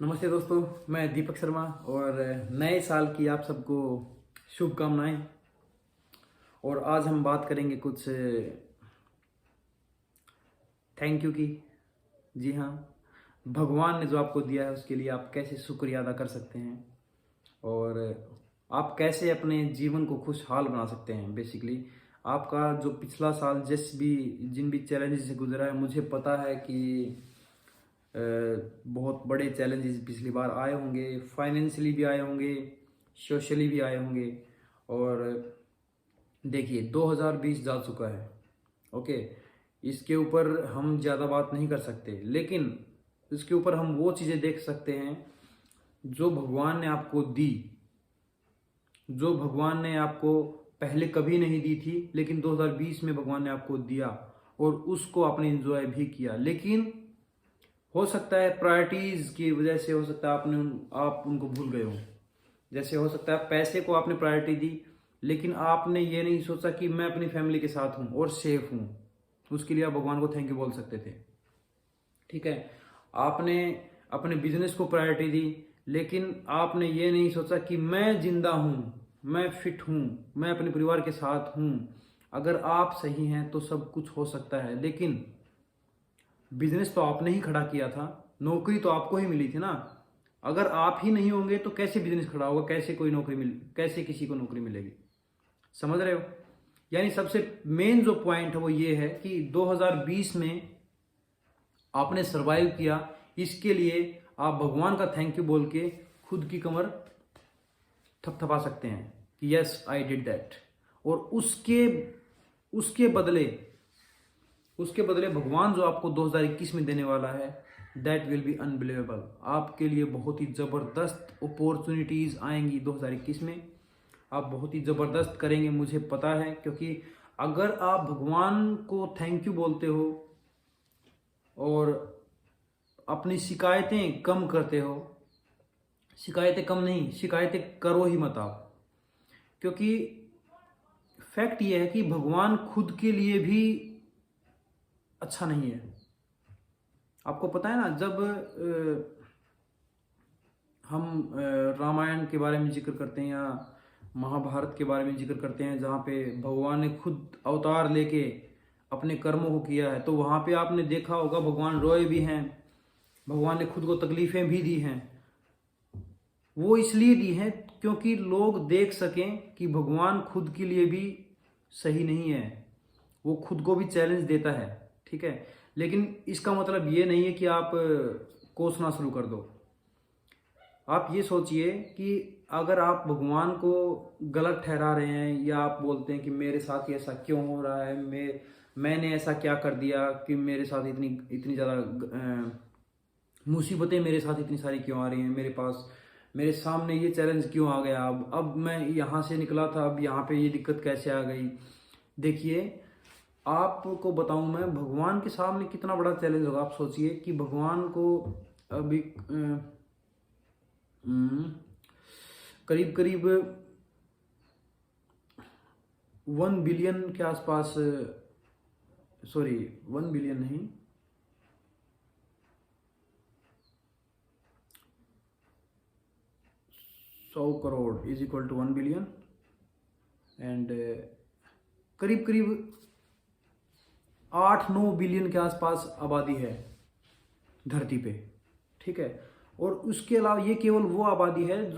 नमस्ते दोस्तों, मैं दीपक शर्मा और नए साल की आप सबको शुभकामनाएं। और आज हम बात करेंगे कुछ थैंक यू की। जी हाँ, भगवान ने जो आपको दिया है उसके लिए आप कैसे शुक्रिया अदा कर सकते हैं और आप कैसे अपने जीवन को खुशहाल बना सकते हैं। बेसिकली आपका जो पिछला साल जिन भी चैलेंजेस से गुजरा है, मुझे पता है कि बहुत बड़े चैलेंजेस पिछली बार आए होंगे, फाइनेंशियली भी आए होंगे, सोशली भी आए होंगे। और देखिए 2020 जा चुका है, ओके। इसके ऊपर हम ज़्यादा बात नहीं कर सकते, लेकिन इसके ऊपर हम वो चीज़ें देख सकते हैं जो भगवान ने आपको दी, जो भगवान ने आपको पहले कभी नहीं दी थी, लेकिन 2020 में भगवान ने आपको दिया और उसको आपने एंजॉय भी किया। लेकिन हो सकता है प्रायोरिटीज की वजह से, हो सकता है आप उनको भूल गए हो। जैसे हो सकता है पैसे को आपने प्रायोरिटी दी, लेकिन आपने ये नहीं सोचा कि मैं अपनी फैमिली के साथ हूँ और सेफ हूँ। उसके लिए आप भगवान को थैंक यू बोल सकते थे, ठीक है। आपने अपने बिजनेस को प्रायोरिटी दी, लेकिन आपने ये नहीं सोचा कि मैं जिंदा हूँ, मैं फिट हूँ, मैं अपने परिवार के साथ हूँ। अगर आप सही हैं तो सब कुछ हो सकता है। लेकिन बिजनेस तो आपने ही खड़ा किया था, नौकरी तो आपको ही मिली थी ना। अगर आप ही नहीं होंगे तो कैसे बिजनेस खड़ा होगा, कैसे किसी को नौकरी मिलेगी। समझ रहे हो? यानी सबसे मेन जो पॉइंट है वो ये है कि 2020 में आपने सरवाइव किया। इसके लिए आप भगवान का थैंक यू बोल के खुद की कमर थपथपा सकते हैं कि यस आई डिड दैट। और उसके बदले उसके बदले भगवान जो आपको 2021 में देने वाला है, दैट विल बी अनबिलीवेबल। आपके लिए बहुत ही ज़बरदस्त अपॉर्चुनिटीज़ आएंगी 2021 में। आप बहुत ही ज़बरदस्त करेंगे, मुझे पता है। क्योंकि अगर आप भगवान को थैंक यू बोलते हो और अपनी शिकायतें कम करते हो, शिकायतें कम नहीं, शिकायतें करो ही मत आप। क्योंकि फैक्ट ये है कि भगवान खुद के लिए भी अच्छा नहीं है। आपको पता है ना, जब हम रामायण के बारे में जिक्र करते हैं या महाभारत के बारे में जिक्र करते हैं, जहाँ पे भगवान ने खुद अवतार लेके अपने कर्मों को किया है, तो वहाँ पे आपने देखा होगा भगवान रोए भी हैं, भगवान ने खुद को तकलीफें भी दी हैं। वो इसलिए दी हैं क्योंकि लोग देख सकें कि भगवान खुद के लिए भी सही नहीं है, वो खुद को भी चैलेंज देता है, ठीक है। लेकिन इसका मतलब ये नहीं है कि आप कोसना शुरू कर दो। आप ये सोचिए कि अगर आप भगवान को गलत ठहरा रहे हैं या आप बोलते हैं कि मेरे साथ ही ऐसा क्यों हो रहा है, मैंने ऐसा क्या कर दिया कि मेरे साथ इतनी इतनी ज़्यादा मुसीबतें मेरे साथ इतनी सारी क्यों आ रही हैं, मेरे सामने ये चैलेंज क्यों आ गया, अब मैं यहाँ से निकला था, अब यहाँ पे ये दिक्कत कैसे आ गई। देखिए आपको बताऊं मैं, भगवान के सामने कितना बड़ा चैलेंज होगा। आप सोचिए कि भगवान को अभी करीब करीब 1 बिलियन के आसपास, सॉरी 1 बिलियन नहीं, 100 crore is equal to 1 billion. And करीब करीब 8-9 बिलियन के आसपास आबादी है धरती पे, ठीक है। और उसके अलावा ये केवल वो आबादी है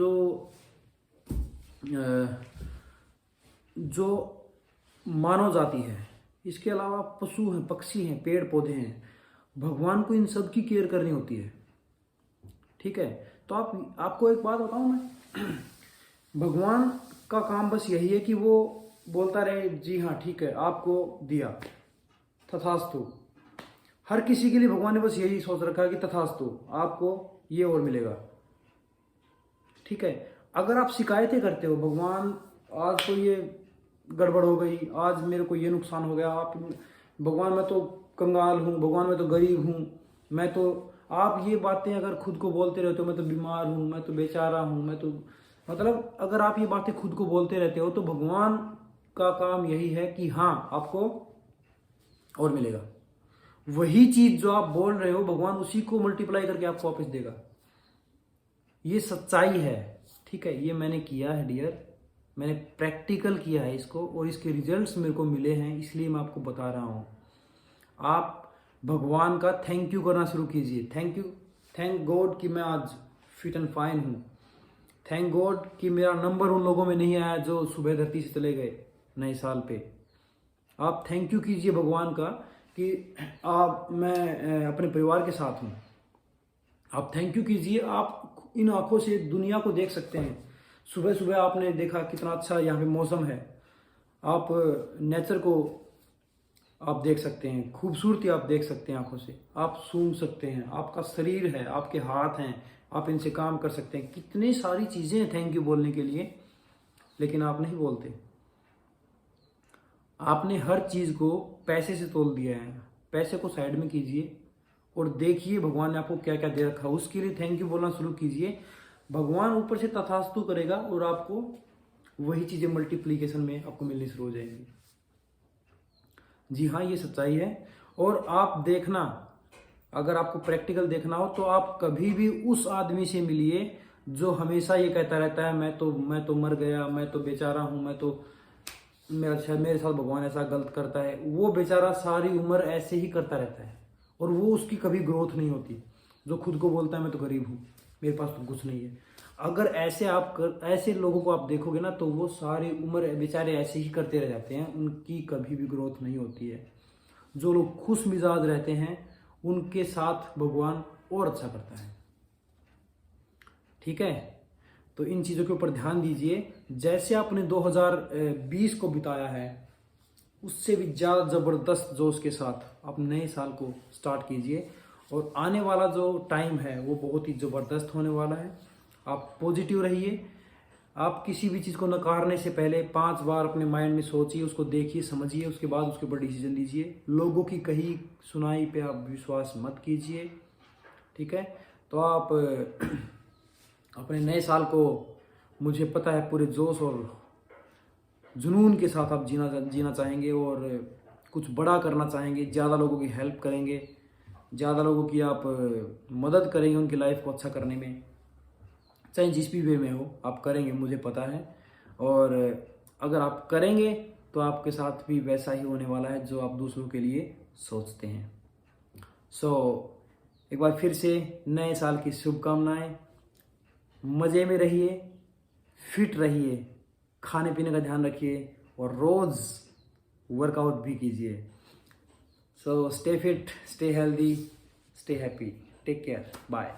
जो मानव जाति है। इसके अलावा पशु हैं, पक्षी हैं, पेड़ पौधे हैं। भगवान को इन सब की केयर करनी होती है, ठीक है। तो आपको एक बात बताऊं मैं, भगवान का काम बस यही है कि वो बोलता रहे जी हाँ ठीक है आपको दिया, तथास्तु। हर किसी के लिए भगवान ने बस यही सोच रखा है कि तथास्तु, आपको ये और मिलेगा, ठीक है। अगर आप शिकायतें करते हो, भगवान आज तो ये गड़बड़ हो गई, आज मेरे को ये नुकसान हो गया, भगवान मैं तो कंगाल हूँ, भगवान मैं तो गरीब हूँ, मैं तो, आप ये बातें अगर खुद को बोलते रहते हो, मैं तो बीमार हूँ, मैं तो बेचारा हूँ, मैं तो, मतलब अगर आप ये बातें खुद को बोलते रहते हो तो भगवान का काम यही है कि हाँ आपको और मिलेगा। वही चीज जो आप बोल रहे हो, भगवान उसी को मल्टीप्लाई करके आपको वापस देगा। ये सच्चाई है, ठीक है। ये मैंने किया है डियर, मैंने प्रैक्टिकल किया है इसको और इसके रिजल्ट्स मेरे को मिले हैं, इसलिए मैं आपको बता रहा हूँ। आप भगवान का थैंक यू करना शुरू कीजिए। थैंक यू, थैंक गॉड कि मैं आज फिट एंड फाइन हूँ। थैंक गॉड कि मेरा नंबर उन लोगों में नहीं आया जो सुबह धरती से चले गए नए साल पे। आप थैंक यू कीजिए भगवान का कि मैं अपने परिवार के साथ हूँ। आप थैंक यू कीजिए, आप इन आंखों से दुनिया को देख सकते हैं। सुबह सुबह आपने देखा कितना अच्छा यहाँ पे मौसम है, आप नेचर को आप देख सकते हैं, खूबसूरती आप देख सकते हैं आंखों से, आप सूंघ सकते हैं, आपका शरीर है, आपके हाथ हैं, आप इनसे काम कर सकते हैं। कितनी सारी चीज़ें हैं थैंक यू बोलने के लिए, लेकिन आप नहीं बोलते। आपने हर चीज़ को पैसे से तोल दिया है। पैसे को साइड में कीजिए और देखिए भगवान ने आपको क्या क्या दे रखा है, उसके लिए थैंक यू बोलना शुरू कीजिए। भगवान ऊपर से तथास्तु करेगा और आपको वही चीज़ें मल्टीप्लीकेशन में आपको मिलनी शुरू हो जाएंगी। जी हाँ, ये सच्चाई है। और आप देखना, अगर आपको प्रैक्टिकल देखना हो तो आप कभी भी उस आदमी से मिलिए जो हमेशा ये कहता रहता है मैं तो मर गया, मैं तो बेचारा हूँ, मैं तो मेरे साथ भगवान ऐसा गलत करता है। वो बेचारा सारी उम्र ऐसे ही करता रहता है और वो उसकी कभी ग्रोथ नहीं होती। जो खुद को बोलता है मैं तो गरीब हूँ, मेरे पास तो कुछ नहीं है, अगर ऐसे लोगों को आप देखोगे ना तो वो सारी उम्र बेचारे ऐसे ही करते रह जाते हैं, उनकी कभी भी ग्रोथ नहीं होती है। जो लोग खुश मिजाज रहते हैं उनके साथ भगवान और अच्छा करता है, ठीक है। तो इन चीज़ों के ऊपर ध्यान दीजिए। जैसे आपने 2020 को बिताया है उससे भी ज़्यादा ज़बरदस्त जोश के साथ आप नए साल को स्टार्ट कीजिए और आने वाला जो टाइम है वो बहुत ही ज़बरदस्त होने वाला है। आप पॉजिटिव रहिए। आप किसी भी चीज़ को नकारने से पहले 5 बार अपने माइंड में सोचिए, उसको देखिए, समझिए, उसके बाद उसके ऊपर डिसीजन लीजिए। लोगों की कही सुनाई पे आप विश्वास मत कीजिए, ठीक है। तो आप अपने नए साल को, मुझे पता है, पूरे जोश और जुनून के साथ आप जीना चाहेंगे और कुछ बड़ा करना चाहेंगे, ज़्यादा लोगों की हेल्प करेंगे, ज़्यादा लोगों की आप मदद करेंगे उनकी लाइफ को अच्छा करने में, चाहे जिस भी वे में हो आप करेंगे, मुझे पता है। और अगर आप करेंगे तो आपके साथ भी वैसा ही होने वाला है जो आप दूसरों के लिए सोचते हैं। एक बार फिर से नए साल की शुभकामनाएं। मज़े में रहिए, फिट रहिए, खाने पीने का ध्यान रखिए और रोज़ वर्कआउट भी कीजिए। Stay fit, stay healthy, stay happy, take care, bye.